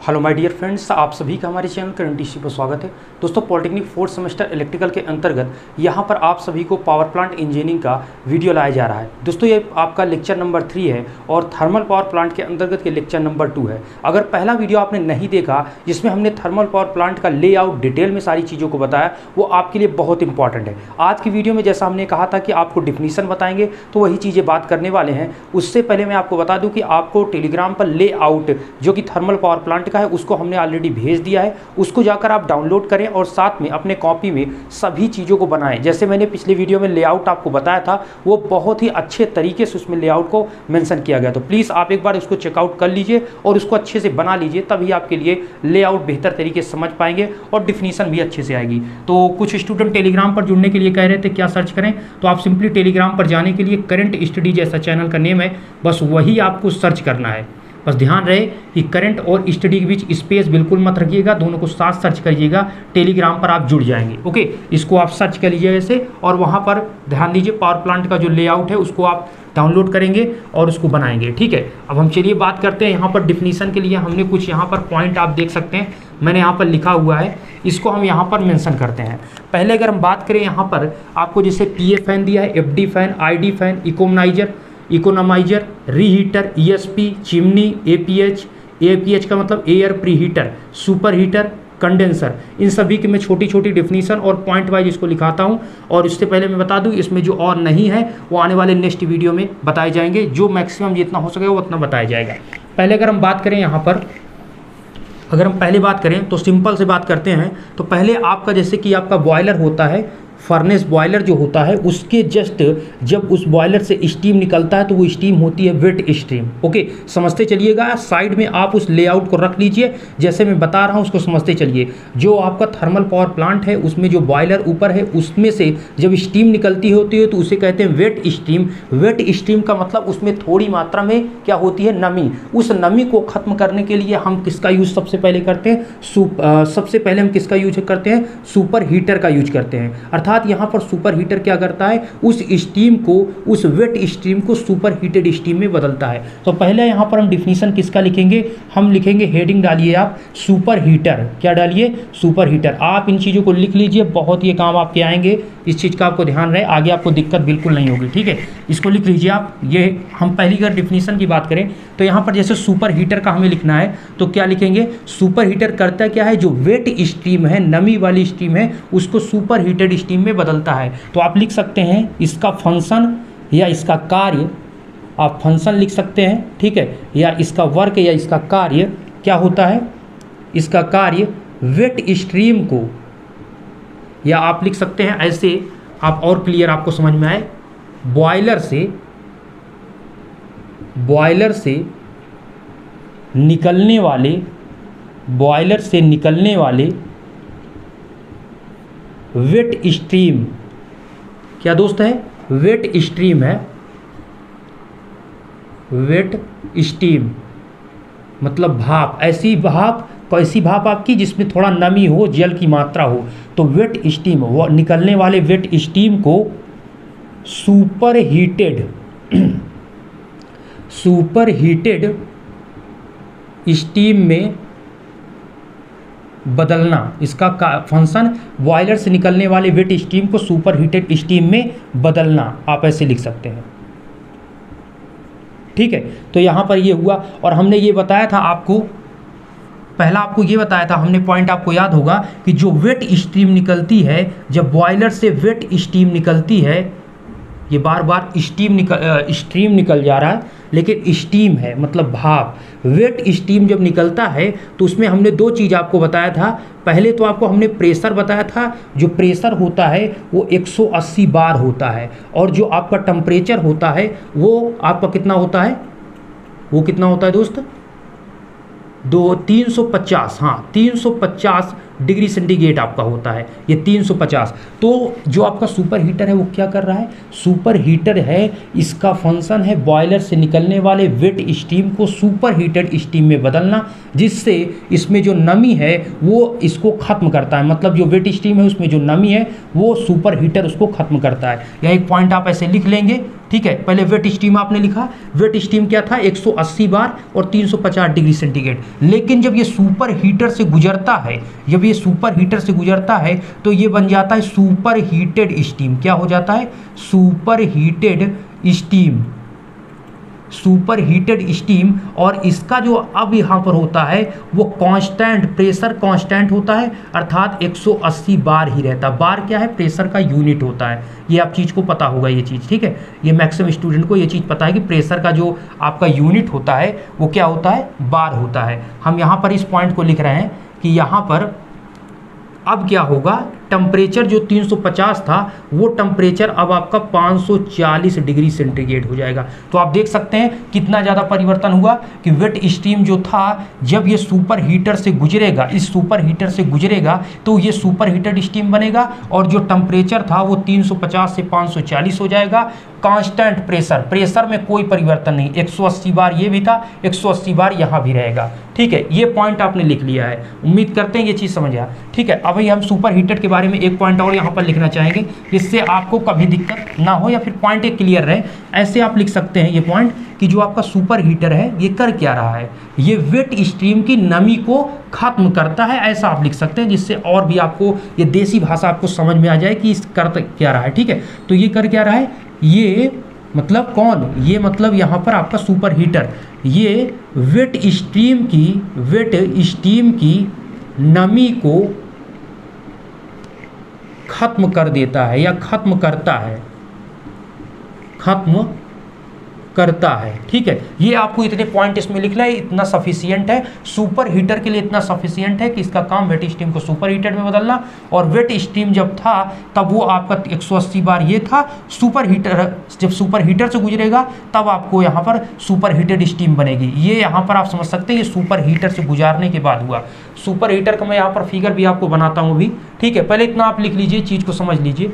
Hello my dear friends, आप सभी का हमारे चैनल करंट इश्यू पर स्वागत है। दोस्तों, पॉलिटेक्निक फोर्थ सेमेस्टर इलेक्ट्रिकल के अंतर्गत यहाँ पर आप सभी को पावर प्लांट इंजीनियरिंग का वीडियो लाया जा रहा है। दोस्तों, ये आपका लेक्चर नंबर 3 है और थर्मल पावर प्लांट के अंतर्गत के लेक्चर नंबर 2 है। अगर पहला वीडियो आपने नहीं देखा जिसमें हमने थर्मल पावर प्लांट का लेआउट डिटेल में सारी चीज़ों को बताया, वो आपके लिए बहुत इंपॉर्टेंट है। आज की वीडियो में जैसा हमने कहा था कि आपको डिफिनीसन बताएंगे, तो वही चीज़ें बात करने वाले हैं। उससे पहले मैं आपको बता दूँ कि आपको टेलीग्राम पर लेआउट जो कि थर्मल पावर प्लांट का है उसको हमने ऑलरेडी भेज दिया है। उसको जाकर आप डाउनलोड करें और साथ में अपने कॉपी में सभी चीज़ों को बनाएं। जैसे मैंने पिछले वीडियो में लेआउट आपको बताया था, वो बहुत ही अच्छे तरीके से उसमें लेआउट को मेंशन किया गया। तो प्लीज़ आप एक बार उसको चेकआउट कर लीजिए और उसको अच्छे से बना लीजिए, तभी आपके लिए लेआउट बेहतर तरीके से समझ पाएंगे और डिफिनीसन भी अच्छे से आएगी। तो कुछ स्टूडेंट टेलीग्राम पर जुड़ने के लिए कह रहे थे क्या सर्च करें, तो आप सिंपली टेलीग्राम पर जाने के लिए करंट स्टडी जैसा चैनल का नेम है, बस वही आपको सर्च करना है। बस ध्यान रहे कि करंट और स्टडी के बीच स्पेस बिल्कुल मत रखिएगा, दोनों को साथ सर्च करिएगा। टेलीग्राम पर आप जुड़ जाएंगे। ओके, इसको आप सर्च कर लीजिएगा ऐसे, और वहाँ पर ध्यान दीजिए पावर प्लांट का जो लेआउट है उसको आप डाउनलोड करेंगे और उसको बनाएंगे। ठीक है, अब हम चलिए बात करते हैं। यहाँ पर डिफिनीसन के लिए हमने कुछ यहाँ पर पॉइंट आप देख सकते हैं, मैंने यहाँ पर लिखा हुआ है, इसको हम यहाँ पर मेंशन करते हैं। पहले अगर हम बात करें, यहाँ पर आपको जैसे PA फैन दिया है, FD fan, ID fan, economiser, reheater, ESP, chimney, APH का मतलब air preheater, super heater, condenser, इन सभी की मैं छोटी छोटी डिफिनीसन और पॉइंट वाइज इसको लिखाता हूं। और इससे पहले मैं बता दूं, इसमें जो और नहीं है वो आने वाले नेक्स्ट वीडियो में बताए जाएंगे। जो मैक्सिमम जितना हो सके वो उतना बताया जाएगा। पहले अगर हम बात करें, यहाँ पर अगर हम पहले बात करें तो सिंपल से बात करते हैं। तो पहले आपका जैसे कि आपका बॉयलर होता है, फर्नेस बॉयलर जो होता है, उसके जस्ट जब उस बॉयलर से स्टीम निकलता है तो वो स्टीम होती है वेट स्टीम। ओके, समझते चलिएगा। साइड में आप उस लेआउट को रख लीजिए, जैसे मैं बता रहा हूँ उसको समझते चलिए। जो आपका थर्मल पावर प्लांट है उसमें जो बॉयलर ऊपर है उसमें से जब स्टीम निकलती होती है तो उसे कहते हैं वेट स्टीम। वेट स्टीम का मतलब उसमें थोड़ी मात्रा में क्या होती है, नमी। उस नमी को खत्म करने के लिए हम किसका यूज सबसे पहले करते हैं, सबसे पहले हम किसका यूज करते हैं, सुपर हीटर का यूज करते हैं। अर्थात यहाँ पर सुपर हीटर क्या करता है, उस स्टीम को, उस वेट स्टीम को सुपर हीटेड स्टीम में बदलता है। तो पहले यहाँ पर हम डिफिनीशन किसका लिखेंगे, हम लिखेंगे, हेडिंग डालिए आप सुपर हीटर। क्या डालिए, सुपर हीटर। आप इन चीज़ों को लिख लीजिए, बहुत ये काम आपके आएंगे। इस चीज़ का आपको ध्यान रहे, आगे आपको दिक्कत बिल्कुल नहीं होगी। ठीक है, इसको लिख लीजिए आप। ये हम पहली अगर डिफिनीशन की बात करें तो यहाँ पर जैसे सुपर हीटर का हमें लिखना है तो क्या लिखेंगे, सुपर हीटर करता क्या है, जो वेट स्टीम है, नमी वाली स्टीम है, उसको सुपर हीटेड स्टीम में बदलता है। तो आप लिख सकते हैं इसका फंक्शन या इसका कार्य, आप फंक्शन लिख सकते हैं। ठीक है, या इसका वर्क या इसका कार्य क्या होता है, इसका कार्य वेट स्ट्रीम को, या आप लिख सकते हैं ऐसे, आप और क्लियर आपको समझ में आए, बॉयलर से निकलने वाले वेट स्ट्रीम, क्या दोस्त है, वेट स्ट्रीम है। वेट स्टीम मतलब भाप, ऐसी भाप आपकी जिसमें थोड़ा नमी हो, जल की मात्रा हो, तो वेट स्टीम, वो निकलने वाले वेट स्टीम को सुपर हीटेड स्टीम में बदलना। इसका फंक्शन बॉयलर से निकलने वाले वेट स्टीम को सुपर हीटेड स्टीम में बदलना, आप ऐसे लिख सकते हैं। ठीक है, तो यहाँ पर ये हुआ। और हमने ये बताया था आपको, पहला आपको ये बताया था हमने, पॉइंट आपको याद होगा कि जो वेट स्ट्रीम निकलती है, जब बॉयलर से वेट स्टीम निकलती है, ये बार बार स्ट्रीम निकल जा रहा है, लेकिन स्टीम है मतलब भाप। वेट स्टीम जब निकलता है तो उसमें हमने दो चीज़ आपको बताया था। पहले तो आपको हमने प्रेशर बताया था, जो प्रेशर होता है वो 180 बार होता है, और जो आपका टेम्परेचर होता है वो आपका कितना होता है, वो कितना होता है दोस्त, 350, हाँ 350 डिग्री सेंटीग्रेड आपका होता है, ये 350। तो जो आपका सुपर हीटर है वो क्या कर रहा है, सुपर हीटर है, इसका फंक्शन है बॉयलर से निकलने वाले वेट स्टीम को सुपर हीटेड स्टीम में बदलना, जिससे इसमें जो नमी है वो इसको खत्म करता है। मतलब जो वेट स्टीम है उसमें जो नमी है वो सुपर हीटर उसको खत्म करता है। यह एक पॉइंट आप ऐसे लिख लेंगे, ठीक है। पहले वेट स्टीम आपने लिखा, वेट स्टीम क्या था 180 बार और 350 डिग्री सेंटीग्रेड। लेकिन जब ये सुपर हीटर से गुजरता है, जब ये सुपर हीटर से गुजरता है तो ये बन जाता है सुपर हीटेड स्टीम। क्या हो जाता है, super heated steam, super heated steam. और इसका जो अब यहाँ पर होता है वो कांस्टेंट, प्रेशर कांस्टेंट होता है, अर्थात 180 बार ही रहता है। बार क्या है, प्रेशर का यूनिट होता है। ये आप चीज़ को पता होगा ये चीज़, ठीक है। ये मैक्सिमम स्टूडेंट को ये चीज़ पता है कि प्रेशर का जो आपका यूनिट होता है वो क्या होता है, बार होता है। हम यहाँ पर इस पॉइंट को लिख रहे हैं कि यहाँ पर अब क्या होगा, टेम्परेचर जो 350 था वो टेम्परेचर अब आपका 540 डिग्री सेंटीग्रेड हो जाएगा। तो आप देख सकते हैं कितना ज़्यादा परिवर्तन हुआ कि वेट स्टीम जो था जब ये सुपर हीटर से गुजरेगा, इस सुपर हीटर से गुजरेगा तो ये सुपर हीटेड स्टीम बनेगा और जो टेम्परेचर था वो 350 से 540 हो जाएगा। कांस्टेंट प्रेशर, प्रेशर में कोई परिवर्तन नहीं, 180 बार ये भी था, 180 बार यहाँ भी रहेगा, ठीक है। ये पॉइंट आपने लिख लिया है, उम्मीद करते हैं ये चीज़ समझ आया, ठीक है। अभी हम सुपर हीटेड के बारे में एक पॉइंट और यहाँ पर लिखना चाहेंगे जिससे आपको कभी दिक्कत ना हो या फिर पॉइंट एक क्लियर रहे। ऐसे आप लिख सकते हैं ये पॉइंट कि जो आपका सुपर हीटर है ये कर क्या रहा है, ये वेट स्ट्रीम की नमी को खत्म करता है, ऐसा आप लिख सकते हैं, जिससे और भी आपको ये देसी भाषा आपको समझ में आ जाए कि इस कर क्या रहा है, ठीक है। तो ये कर क्या रहा है, ये मतलब कौन, ये मतलब यहाँ पर आपका सुपर हीटर ये वेट स्ट्रीम की नमी को खत्म कर देता है या खत्म करता है, खत्म करता है, ठीक है। ये आपको इतने पॉइंट इसमें लिखना है, इतना सफिशियंट है सुपर हीटर के लिए, इतना सफिशियंट है कि इसका काम वेट स्टीम को सुपर हीटर में बदलना। और वेट स्टीम जब था तब वो आपका 180 बार ये था, सुपर हीटर जब सुपर हीटर से गुजरेगा तब आपको यहाँ पर सुपर हीटेड स्टीम बनेगी। ये यहाँ पर आप समझ सकते हैं ये सुपर हीटर से गुजारने के बाद हुआ। सुपर हीटर का मैं यहाँ पर फिगर भी आपको बनाता हूँ अभी, ठीक है। पहले इतना आप लिख लीजिए, चीज़ को समझ लीजिए।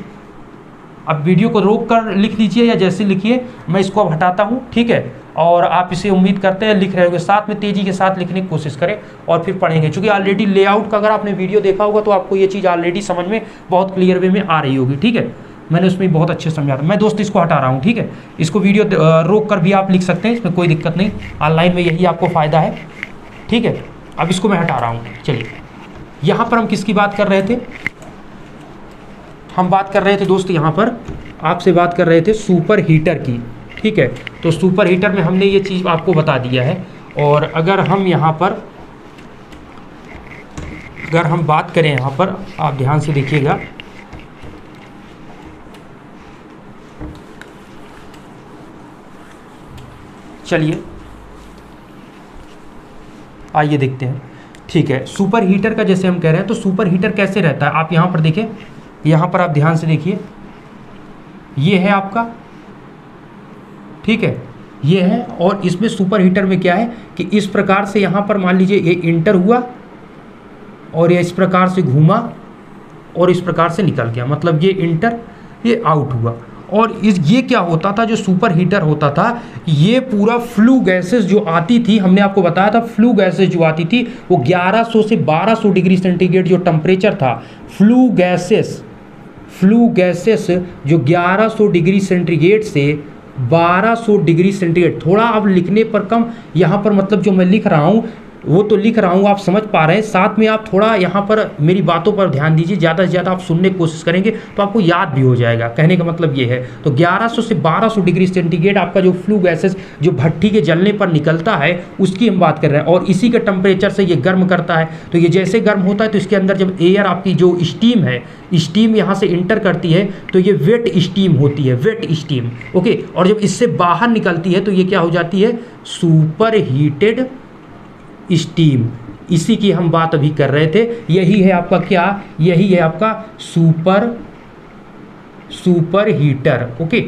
अब वीडियो को रोक कर लिख लीजिए या जैसे लिखिए, मैं इसको अब हटाता हूँ, ठीक है। और आप इसे उम्मीद करते हैं लिख रहे होंगे, साथ में तेज़ी के साथ लिखने की कोशिश करें और फिर पढ़ेंगे। क्योंकि ऑलरेडी लेआउट का अगर आपने वीडियो देखा होगा तो आपको ये चीज़ ऑलरेडी समझ में बहुत क्लियर वे में आ रही होगी, ठीक है। मैंने उसमें बहुत अच्छे से समझा था। मैं दोस्त इसको हटा रहा हूँ, ठीक है। इसको वीडियो रोक कर भी आप लिख सकते हैं, इसमें कोई दिक्कत नहीं, ऑनलाइन में यही आपको फ़ायदा है, ठीक है। अब इसको मैं हटा रहा हूँ। चलिए, यहाँ पर हम किसकी बात कर रहे थे, हम बात कर रहे थे दोस्त, यहाँ पर आपसे बात कर रहे थे सुपर हीटर की, ठीक है। तो सुपर हीटर में हमने ये चीज़ आपको बता दिया है। और अगर हम यहाँ पर अगर हम बात करें, यहाँ पर आप ध्यान से देखिएगा, चलिए आइए देखते हैं, ठीक है। सुपर हीटर का जैसे हम कह रहे हैं तो सुपर हीटर कैसे रहता है, आप यहाँ पर देखें, यहाँ पर आप ध्यान से देखिए, ये है आपका, ठीक है, ये है। और इसमें सुपर हीटर में क्या है कि इस प्रकार से यहाँ पर मान लीजिए ये इंटर हुआ और ये इस प्रकार से घूमा और इस प्रकार से निकल गया, मतलब ये इंटर, ये आउट हुआ। और ये क्या होता था, जो सुपर हीटर होता था, ये पूरा फ्लू गैसेस जो आती थी, हमने आपको बताया था फ्लू गैसेस जो आती थी वो 1100 से 1200 डिग्री सेंटीग्रेड जो टेम्परेचर था, फ्लू गैसेस जो 1100 डिग्री सेंटीग्रेड से 1200 डिग्री सेंटीग्रेड, थोड़ा अब लिखने पर कम, यहाँ पर मतलब जो मैं लिख रहा हूँ वो तो लिख रहा हूँ, आप समझ पा रहे हैं, साथ में आप थोड़ा यहाँ पर मेरी बातों पर ध्यान दीजिए, ज़्यादा से ज़्यादा आप सुनने की कोशिश करेंगे तो आपको याद भी हो जाएगा। कहने का मतलब ये है, तो 1100 से 1200 डिग्री सेंटीग्रेड आपका जो फ्लू गैसेस जो भट्टी के जलने पर निकलता है उसकी हम बात कर रहे हैं। और इसी के टेम्परेचर से ये गर्म करता है। तो ये जैसे गर्म होता है तो इसके अंदर जब एयर आपकी जो स्टीम है, स्टीम यहाँ से इंटर करती है तो ये वेट स्टीम होती है, वेट स्टीम, ओके। और जब इससे बाहर निकलती है तो ये क्या हो जाती है, सुपर हीटेड स्टीम। इसी की हम बात अभी कर रहे थे। यही है आपका क्या, यही है आपका super heater, okay.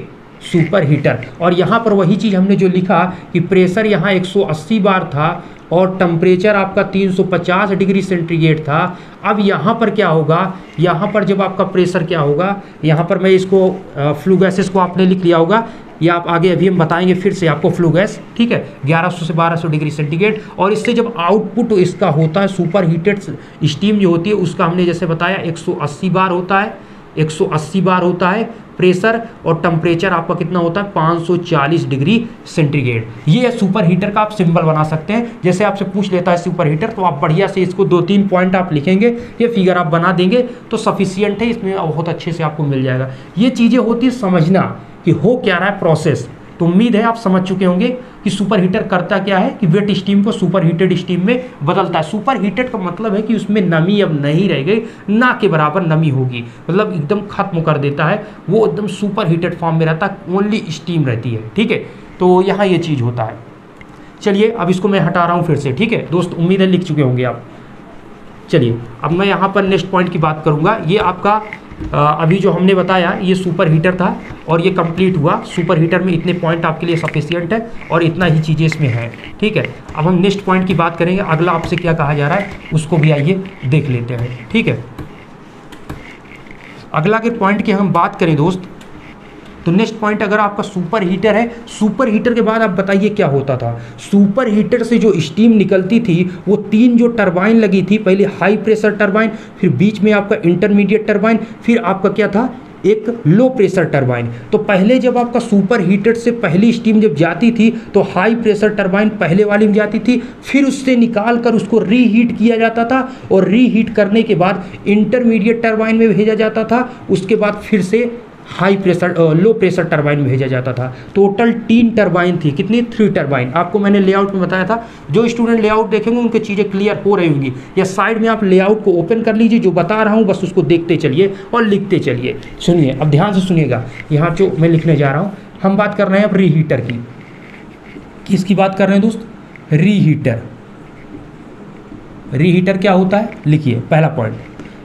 Super heater. और यहाँ पर वही चीज़ हमने जो लिखा कि प्रेशर यहाँ 180 बार था और टेम्परेचर आपका 350 डिग्री सेंटीग्रेड था। अब यहाँ पर क्या होगा, यहाँ पर जब आपका प्रेशर क्या होगा, यहाँ पर मैं इसको फ्लू गैसेस को आपने लिख लिया होगा, या आप आगे अभी हम बताएंगे फिर से आपको फ्लू गैस, ठीक है, 1100 से 1200 डिग्री सेंटीग्रेड। और इससे जब आउटपुट इसका होता है सुपर हीटेड स्टीम जो होती है उसका हमने जैसे बताया 180 बार होता है, 180 बार होता है प्रेशर, और टेम्परेचर आपका कितना होता है 540 डिग्री सेंटीग्रेड। ये सुपर हीटर का आप सिंबल बना सकते हैं। जैसे आपसे पूछ लेता है सुपर हीटर तो आप बढ़िया से इसको 2-3 पॉइंट आप लिखेंगे, ये फिगर आप बना देंगे तो सफिशियंट है, इसमें बहुत अच्छे से आपको मिल जाएगा। ये चीज़ें होती है समझना कि हो क्या रहा है प्रोसेस। तो उम्मीद है आप समझ चुके होंगे कि सुपर हीटर करता क्या है कि वेट स्टीम को सुपर हीटेड स्टीम में बदलता है। सुपर हीटेड का मतलब है कि उसमें नमी अब नहीं रह गई, ना के बराबर नमी होगी, मतलब एकदम खत्म कर देता है, वो एकदम सुपर हीटेड फॉर्म में रहता है, ओनली स्टीम रहती है, ठीक है। तो यहाँ ये चीज़ होता है। चलिए अब इसको मैं हटा रहा हूँ फिर से, ठीक है दोस्त, उम्मीद है लिख चुके होंगे आप। चलिए अब मैं यहाँ पर नेक्स्ट पॉइंट की बात करूँगा। ये आपका अभी जो हमने बताया ये सुपर हीटर था और ये कंप्लीट हुआ। सुपर हीटर में इतने पॉइंट आपके लिए सफिशिएंट है और इतना ही चीज़ें इसमें है, ठीक है। अब हम नेक्स्ट पॉइंट की बात करेंगे, अगला आपसे क्या कहा जा रहा है उसको भी आइए देख लेते हैं, ठीक है। अगला के पॉइंट की हम बात करें दोस्त, तो नेक्स्ट पॉइंट अगर आपका सुपर हीटर है, सुपर हीटर के बाद आप बताइए क्या होता था। सुपर हीटर से जो स्टीम निकलती थी वो 3 जो टरबाइन लगी थी, पहले हाई प्रेशर टरबाइन, फिर बीच में आपका इंटरमीडिएट टरबाइन, फिर आपका क्या था एक लो प्रेशर टरबाइन। तो पहले जब आपका सुपर हीटर से पहली स्टीम जब जाती थी तो हाई प्रेशर टरबाइन पहले वाली में जाती थी, फिर उससे निकाल कर उसको रीहीट किया जाता था और रीहीट करने के बाद इंटरमीडिएट टरबाइन में भेजा जाता था, उसके बाद फिर से high pressure low pressure turbine में भेजा जाता था। टोटल 3 टरबाइन थी, कितनी 3 टरबाइन। आपको मैंने लेआउट में बताया था, जो स्टूडेंट लेआउट देखेंगे उनकी चीज़ें क्लियर हो रही होंगी, या साइड में आप लेआउट को ओपन कर लीजिए, जो बता रहा हूँ बस उसको देखते चलिए और लिखते चलिए। सुनिए अब ध्यान से सुनिएगा, यहाँ जो मैं लिखने जा रहा हूँ, हम बात कर रहे हैं अब रीहीटर की। किसकी बात कर रहे हैं दोस्त, रीहीटर। रीहीटर क्या होता है लिखिए, पहला पॉइंट,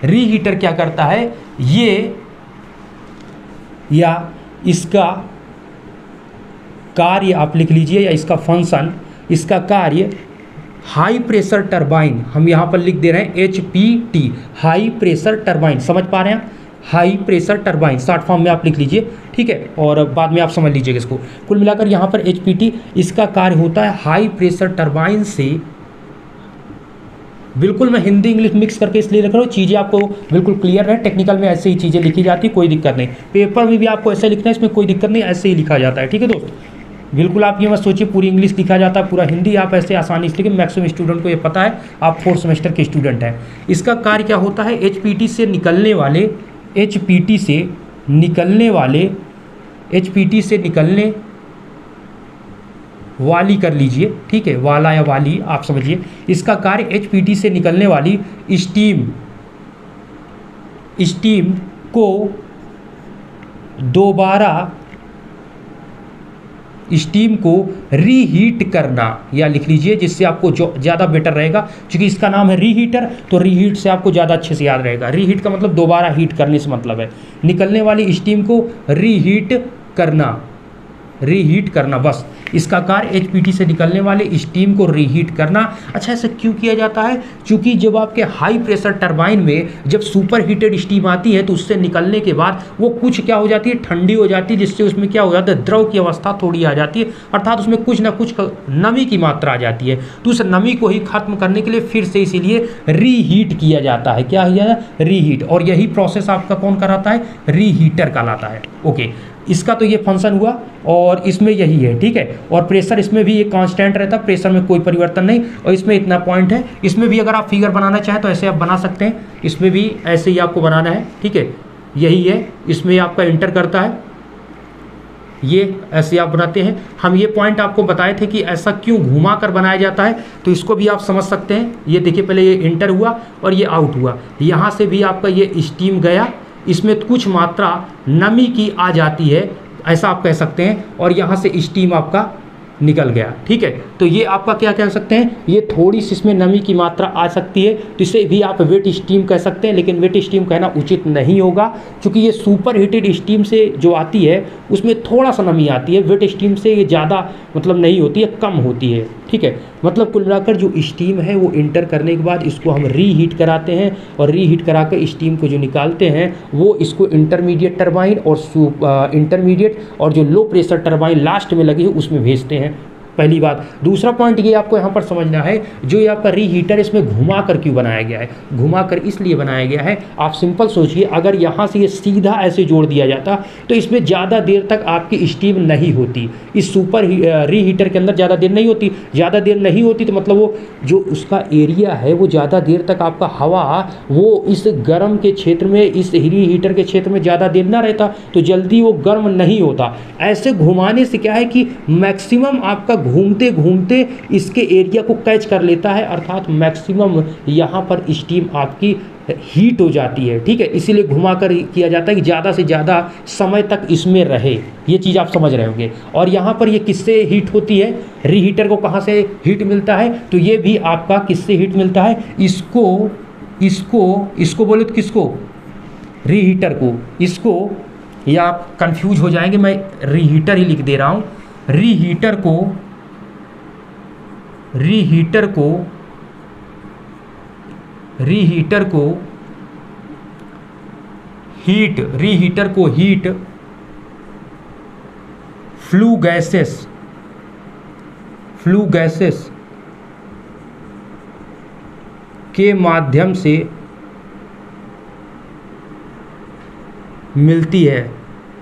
रीहीटर क्या करता है, ये या इसका कार्य आप लिख लीजिए, या इसका फंक्शन, इसका कार्य हाई प्रेशर टरबाइन, हम यहाँ पर लिख दे रहे हैं HPT, हाई प्रेशर टरबाइन, समझ पा रहे हैं, high pressure turbine short form में आप लिख लीजिए, ठीक है, और बाद में आप समझ लीजिएगा इसको। कुल मिलाकर यहाँ पर HPT इसका कार्य होता है हाई प्रेशर टरबाइन से, बिल्कुल मैं हिंदी इंग्लिश मिक्स करके इसलिए लिख रहा हूँ, चीज़ें आपको बिल्कुल क्लियर है। टेक्निकल में ऐसे ही चीज़ें लिखी जाती है, कोई दिक्कत नहीं, पेपर में भी आपको ऐसे लिखना है, इसमें कोई दिक्कत नहीं, ऐसे ही लिखा जाता है, ठीक है दोस्त। बिल्कुल आप ये मत सोचिए पूरी इंग्लिश लिखा जाता है, पूरा हिंदी आप ऐसे आसानी से लिखें, मैक्सिमम स्टूडेंट को ये पता है, आप 4th सेमेस्टर के स्टूडेंट हैं। इसका कार्य क्या होता है, HPT से निकलने वाले, HPT से निकलने वाले, HPT से निकलने वाली कर लीजिए, ठीक है, वाला या वाली आप समझिए। इसका कार्य HPT से निकलने वाली स्टीम को दोबारा स्टीम को रीहीट करना, या लिख लीजिए जिससे आपको जो ज़्यादा बेटर रहेगा, क्योंकि इसका नाम है रीहीटर, तो रीहीट से आपको ज़्यादा अच्छे से याद रहेगा। रीहीट का मतलब दोबारा हीट करने से मतलब है, निकलने वाली स्टीम को रीहीट करना, रीहीट करना, बस इसका कार्य HPT से निकलने वाले स्टीम को रीहीट करना। अच्छा ऐसा क्यों किया जाता है, क्योंकि जब आपके हाई प्रेशर टरबाइन में जब सुपर हीटेड स्टीम आती है तो उससे निकलने के बाद वो कुछ क्या हो जाती है, ठंडी हो जाती है, जिससे उसमें क्या हो जाता है, द्रव की अवस्था थोड़ी आ जाती है, अर्थात उसमें कुछ ना कुछ नमी की मात्रा आ जाती है। तो उस नमी को ही खत्म करने के लिए फिर से इसीलिए रीहीट किया जाता है। क्या किया जाता है, रीहीट, और यही प्रोसेस आपका कौन कराता है, रीहीटर कहलाता है। ओके, इसका तो ये फंक्शन हुआ और इसमें यही है, ठीक है। और प्रेशर इसमें भी एक कांस्टेंट रहता है, प्रेशर में कोई परिवर्तन नहीं, और इसमें इतना पॉइंट है। इसमें भी अगर आप फिगर बनाना चाहें तो ऐसे आप बना सकते हैं, इसमें भी ऐसे ही आपको बनाना है, ठीक है, यही है, इसमें आपका इंटर करता है, ये ऐसे आप बनाते हैं। हम ये पॉइंट आपको बताए थे कि ऐसा क्यों घुमा कर बनाया जाता है, तो इसको भी आप समझ सकते हैं। ये देखिए पहले ये इंटर हुआ और ये आउट हुआ, यहाँ से भी आपका ये स्टीम गया, इसमें कुछ मात्रा नमी की आ जाती है, ऐसा आप कह सकते हैं, और यहाँ से स्टीम आपका निकल गया। ठीक है, तो ये आपका क्या कह सकते हैं, ये थोड़ी सी इसमें नमी की मात्रा आ सकती है, तो इसे भी आप वेट स्टीम कह सकते हैं, लेकिन वेट स्टीम कहना उचित नहीं होगा, क्योंकि ये सुपर हीटेड स्टीम से जो आती है उसमें थोड़ा सा नमी आती है, वेट स्टीम से ये ज़्यादा मतलब नहीं होती है, कम होती है। ठीक है, मतलब कुल मिलाकर जो स्टीम है वो इंटर करने के बाद इसको हम रीहीट कराते हैं, और रीहीट करा कर स्टीम को जो निकालते हैं वो इसको इंटरमीडिएट टरबाइन और इंटरमीडिएट और जो लो प्रेशर टरबाइन लास्ट में लगी है उसमें भेजते हैं। पहली बात। दूसरा पॉइंट ये आपको यहाँ पर समझना है, जो ये आपका रीहीटर इसमें घुमा कर क्यों बनाया गया है। घुमा कर इसलिए बनाया गया है, आप सिंपल सोचिए, अगर यहाँ से ये सीधा ऐसे जोड़ दिया जाता तो इसमें ज़्यादा देर तक आपकी स्टीम नहीं होती, इस सुपर रीहीटर के अंदर ज़्यादा देर नहीं होती। ज़्यादा देर नहीं होती तो मतलब वो जो उसका एरिया है वो ज़्यादा देर तक आपका हवा वो इस गर्म के क्षेत्र में, इस रीहीटर के क्षेत्र में ज़्यादा देर ना रहता तो जल्दी वो गर्म नहीं होता। ऐसे घुमाने से क्या है कि मैक्सिमम आपका घूमते घूमते इसके एरिया को कैच कर लेता है, अर्थात मैक्सिमम यहाँ पर स्टीम आपकी हीट हो जाती है। ठीक है, इसीलिए घुमा कर किया जाता है कि ज़्यादा से ज़्यादा समय तक इसमें रहे, ये चीज़ आप समझ रहे होंगे। और यहाँ पर ये किससे हीट होती है, रीहीटर को कहाँ से हीट मिलता है, तो ये भी आपका किससे हीट मिलता है, इसको बोले तो किसको, रीहीटर को। इसको, या आप कंफ्यूज हो जाएंगे, मैं रीहीटर ही लिख दे रहा हूँ। रीहीटर को हीट फ्लू गैसेस के माध्यम से मिलती है।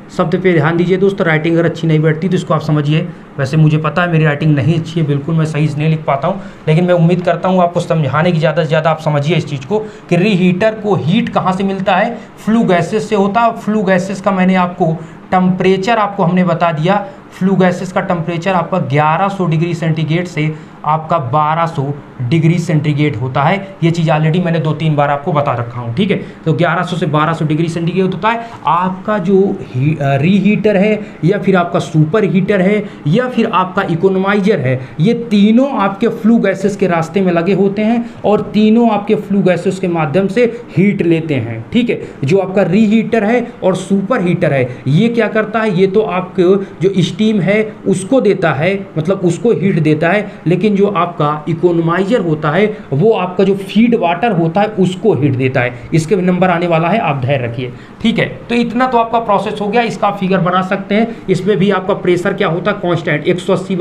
शब्द पे ध्यान दीजिए दोस्तों, राइटिंग अगर अच्छी नहीं बैठती तो इसको आप समझिए। वैसे मुझे पता है मेरी राइटिंग नहीं अच्छी है, बिल्कुल मैं सही से नहीं लिख पाता हूँ, लेकिन मैं उम्मीद करता हूँ आपको समझाने की ज़्यादा से ज़्यादा आप समझिए इस चीज़ को कि रीहीटर को हीट कहाँ से मिलता है, फ्लू गैसेस से होता है। फ्लू गैसेस का मैंने आपको टेम्परेचर आपको हमने बता दिया, फ्लू गैसेस का टेम्परेचर आपका 1100 डिग्री सेंटीग्रेड से आपका 1200 डिग्री सेंटीग्रेड होता है। ये चीज़ ऑलरेडी मैंने 2-3 बार आपको बता रखा हूँ। ठीक है, तो 1100 से 1200 डिग्री सेंटीग्रेड होता है। आपका जो रीहीटर है, या फिर आपका सुपर हीटर है, या फिर आपका इकोनोमाइजर है, ये तीनों आपके फ्लू गैसेस के रास्ते में लगे होते हैं और तीनों आपके फ्लू गैसेस के माध्यम से हीट लेते हैं। ठीक है, जो आपका रीहीटर है और सुपर हीटर है, ये क्या करता है, ये तो आपको जो स्टीम है उसको देता है, मतलब उसको हीट देता है, लेकिन जो आपका इकोनोमाइजर होता है वो आपका जो फीड वाटर होता है उसको हीट देता है। इसके भी नंबर आने वाला है, आप धैर्य रखिए। ठीक है, तो इतना तो आपका प्रोसेस हो गया, इसका आप फिगर बना सकते हैं। इसमें भी आपका प्रेशर क्या होता है, कांस्टेंट 180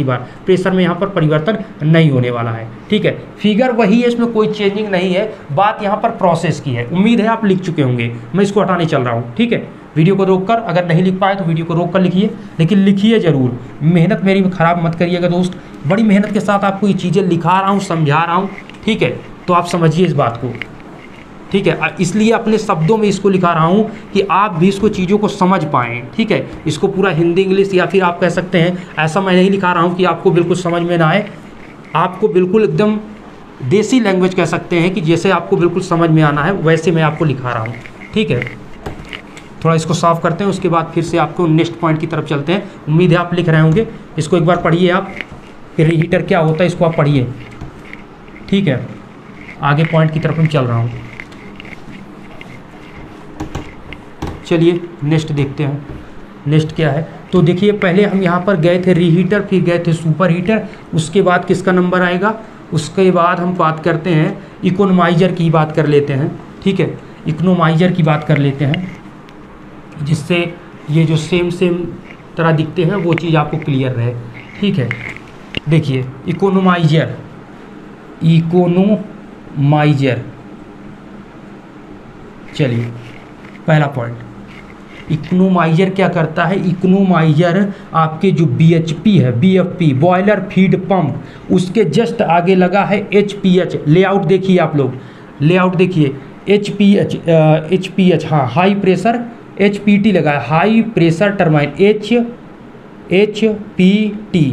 बार प्रेशर में यहाँ पर परिवर्तन नहीं होने वाला है। ठीक है, फिगर वही है, इसमें कोई चेंजिंग नहीं है, बात यहाँ पर प्रोसेस की है। उम्मीद है आप लिख चुके होंगे, मैं इसको हटाने चल रहा हूँ। ठीक है, वीडियो को रोककर, अगर नहीं लिख पाए तो वीडियो को रोक कर लिखिए, लेकिन लिखिए ज़रूर, मेहनत मेरी ख़राब मत करिएगा दोस्त। बड़ी मेहनत के साथ आपको ये चीज़ें लिखा रहा हूँ, समझा रहा हूँ। ठीक है, तो आप समझिए इस बात को। ठीक है, इसलिए अपने शब्दों में इसको लिखा रहा हूँ कि आप भी इसको चीज़ों को समझ पाएँ। ठीक है, इसको पूरा हिंदी इंग्लिश या फिर आप कह सकते हैं, ऐसा मैं नहीं लिखा रहा हूँ कि आपको बिल्कुल समझ में ना आए, आपको बिल्कुल एकदम देसी लैंग्वेज कह सकते हैं कि जैसे आपको बिल्कुल समझ में आना है वैसे मैं आपको लिखा रहा हूँ। ठीक है, थोड़ा इसको साफ करते हैं, उसके बाद फिर से आपको नेक्स्ट पॉइंट की तरफ चलते हैं। उम्मीद है आप लिख रहे होंगे, इसको एक बार पढ़िए आप, कि रीहीटर क्या होता है इसको आप पढ़िए। ठीक है, आगे पॉइंट की तरफ मैं चल रहा हूँ। चलिए नेक्स्ट देखते हैं, नेक्स्ट क्या है। तो देखिए, पहले हम यहाँ पर गए थे रीहीटर, फिर गए थे सुपर हीटर, उसके बाद किसका नंबर आएगा, उसके बाद हम बात करते हैं इकोनोमाइजर की बात कर लेते हैं। ठीक है, इकोनोमाइजर की बात कर लेते हैं, जिससे ये जो सेम तरह दिखते हैं वो चीज़ आपको क्लियर रहे। ठीक है, देखिए इकोनोमाइजर, चलिए पहला पॉइंट, इकोनोमाइजर क्या करता है। इकोनोमाइजर आपके जो BHP है, BFP बॉयलर फीड पंप, उसके जस्ट आगे लगा है HPH। लेआउट देखिए आप लोग, लेआउट देखिए, HPH, हाँ, हाई प्रेशर, HPT लगा है, high pressure turbine, HPT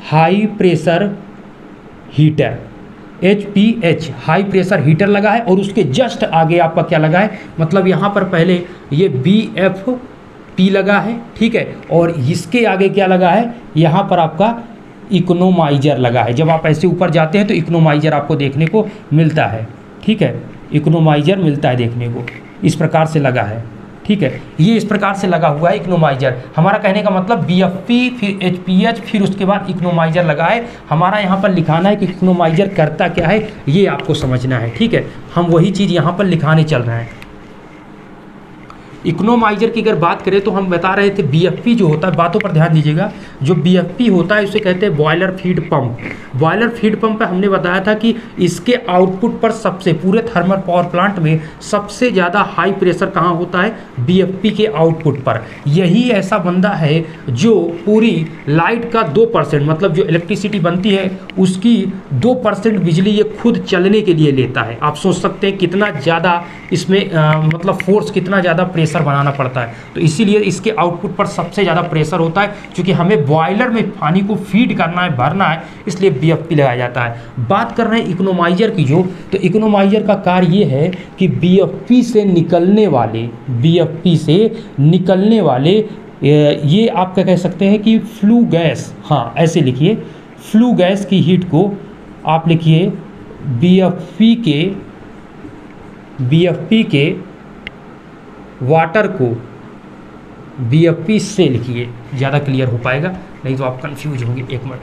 high pressure heater, HPH high pressure heater लगा है, और उसके जस्ट आगे आपका क्या लगा है, मतलब यहाँ पर पहले ये BFP लगा है। ठीक है, और इसके आगे क्या लगा है, यहाँ पर आपका इकोनोमाइजर लगा है। जब आप ऐसे ऊपर जाते हैं तो इकोनोमाइजर आपको देखने को मिलता है, ठीक है, इकोनोमाइजर मिलता है देखने को, इस प्रकार से लगा है, ठीक है, ये इस प्रकार से लगा हुआ है इकोनोमाइजर। हमारा कहने का मतलब बीएफपी फिर एचपीएच फिर उसके बाद इकोनोमाइजर लगा है। हमारा यहाँ पर लिखाना है कि इकोनोमाइजर करता क्या है, ये आपको समझना है, ठीक है। हम वही चीज़ यहाँ पर लिखाने चल रहे हैं। इकोनोमाइजर की अगर बात करें तो हम बता रहे थे बीएफपी जो होता है, बातों पर ध्यान दीजिएगा, जो बीएफपी होता है उसे कहते हैं boiler feed pump. Boiler feed pump पे हमने बताया था कि इसके आउटपुट पर सबसे, पूरे थर्मल पावर प्लांट में सबसे ज़्यादा हाई प्रेशर कहाँ होता है, बीएफपी के आउटपुट पर। यही ऐसा बंदा है जो पूरी लाइट का 2%, मतलब जो इलेक्ट्रिसिटी बनती है उसकी 2% बिजली ये खुद चलने के लिए लेता है। आप सोच सकते हैं कितना ज़्यादा इसमें मतलब फोर्स, कितना ज़्यादा प्रेशर बनाना पड़ता है। तो इसीलिए इसके आउटपुट पर सबसे ज़्यादा प्रेशर होता है, क्योंकि हमें बॉयलर में पानी को फीड करना है, भरना है, इसलिए बीएफपी लगाया जाता है। बात कर रहे हैं इकोनोमाइजर की जो, तो इकोनोमाइजर का कार्य ये है कि बीएफपी से निकलने वाले ये आप क्या कह सकते हैं कि फ्लू गैस, हाँ ऐसे लिखिए, फ्लू गैस की हीट को आप लिखिए बीएफपी के वाटर को, बीएफपी से लिखिए, ज़्यादा क्लियर हो पाएगा, नहीं तो आप कंफ्यूज होंगे। एक मिनट,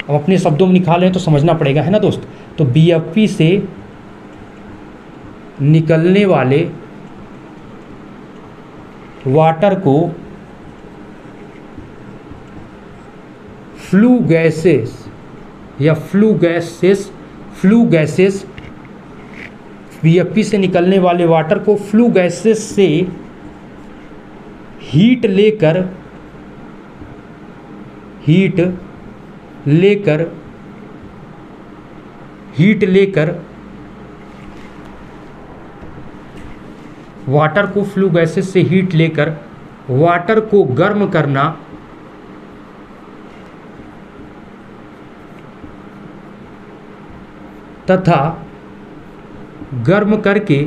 अब अपने शब्दों में निकालें तो समझना पड़ेगा, है ना दोस्त। तो बीएफपी से निकलने वाले वाटर को फ्लू गैसेस बीएफपी से निकलने वाले वाटर को फ्लू गैसेस से हीट लेकर वाटर को, फ्लू गैसेस से हीट लेकर वाटर को गर्म करना तथा गर्म करके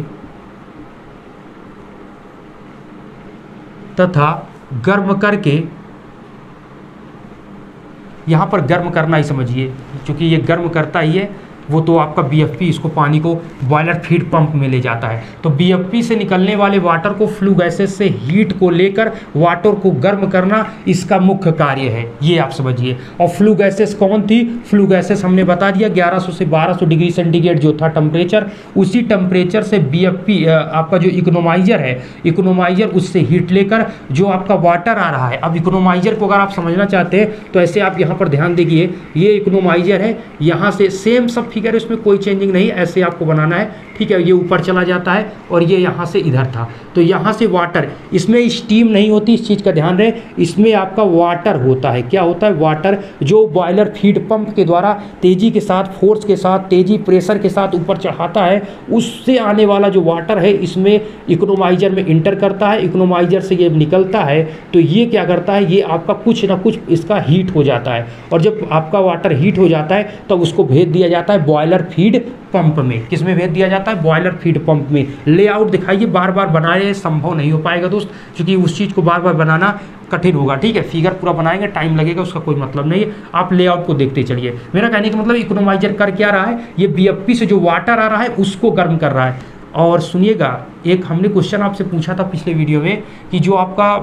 यहाँ पर गर्म करना ही समझिए, क्योंकि ये गर्म करता ही है, वो तो आपका बीएफपी इसको पानी को बॉयलर फीड पंप में ले जाता है। तो बीएफपी से निकलने वाले वाटर को फ्लू गैसेस से हीट को लेकर वाटर को गर्म करना इसका मुख्य कार्य है, ये आप समझिए। और फ्लू गैसेस कौन थी, फ्लू गैसेस हमने बता दिया 1100 से 1200 डिग्री सेंटीग्रेड जो था टेम्परेचर, उसी टेम्परेचर से बीएफपी आपका जो इकोनोमाइजर है, इकोनोमाइजर उससे हीट लेकर जो आपका वाटर आ रहा है। अब इकोनोमाइजर को अगर आप समझना चाहते हैं तो ऐसे आप यहाँ पर ध्यान दीजिए, ये इकोनोमाइजर है, यहाँ से सेम सब फिगर, इसमें कोई चेंजिंग नहीं, ऐसे आपको बनाना है, ठीक है। ये ऊपर चला जाता है और ये यहाँ से इधर था, तो यहाँ से वाटर, इसमें स्टीम नहीं होती, इस चीज़ का ध्यान रहे, इसमें आपका वाटर होता है। क्या होता है, वाटर, जो बॉयलर फीड पंप के द्वारा तेज़ी के साथ, फोर्स के साथ, तेज़ी प्रेशर के साथ ऊपर चढ़ाता है, उससे आने वाला जो वाटर है इसमें इकोनोमाइजर में इंटर करता है, इकोनोमाइजर से ये निकलता है, तो ये क्या करता है, ये आपका कुछ ना कुछ इसका हीट हो जाता है, और जब आपका वाटर हीट हो जाता है तब तो उसको भेज दिया जाता है बॉयलर फीड पंप में। किस में भेज दिया जाता है, बॉयलर फीड पंप में। लेआउट दिखाइए, बार बार बनाए संभव नहीं हो पाएगा दोस्त, क्योंकि उस चीज़ को बार बार बनाना कठिन होगा, ठीक है। फिगर पूरा बनाएंगे, टाइम लगेगा, उसका कोई मतलब नहीं है, आप लेआउट को देखते चलिए। मेरा कहने का मतलब इकोनोमाइजर कर क्या रहा है, ये बीएफपी से जो वाटर आ रहा है उसको गर्म कर रहा है। और सुनिएगा, एक हमने क्वेश्चन आपसे पूछा था पिछले वीडियो में कि जो आपका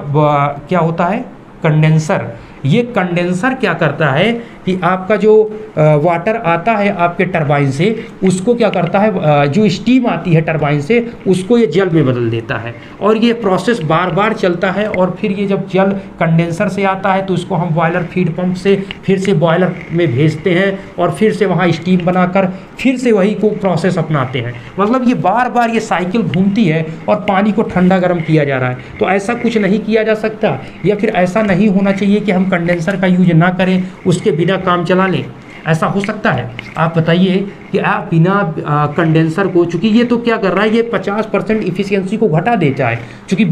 क्या होता है, कंडेंसर, ये कंडेंसर क्या करता है कि आपका जो वाटर आता है आपके टरबाइन से, उसको क्या करता है, जो स्टीम आती है टरबाइन से उसको ये जल में बदल देता है, और ये प्रोसेस बार बार चलता है। और फिर ये जब जल कंडेंसर से आता है तो उसको हम बॉयलर फीड पंप से फिर से बॉयलर में भेजते हैं, और फिर से वहाँ स्टीम बनाकर फिर से वही को प्रोसेस अपनाते हैं। मतलब ये बार बार ये साइकिल घूमती है और पानी को ठंडा गर्म किया जा रहा है। तो ऐसा कुछ नहीं किया जा सकता, या फिर ऐसा नहीं होना चाहिए कि हम कंडेंसर का यूज ना करें, उसके बिना काम चला लें। ऐसा हो सकता है? आप बताइए कि आप बिना कंडेंसर को, चूंकि ये तो क्या कर रहा है, ये 50% इफिशियंसी को घटा देता है, चूंकि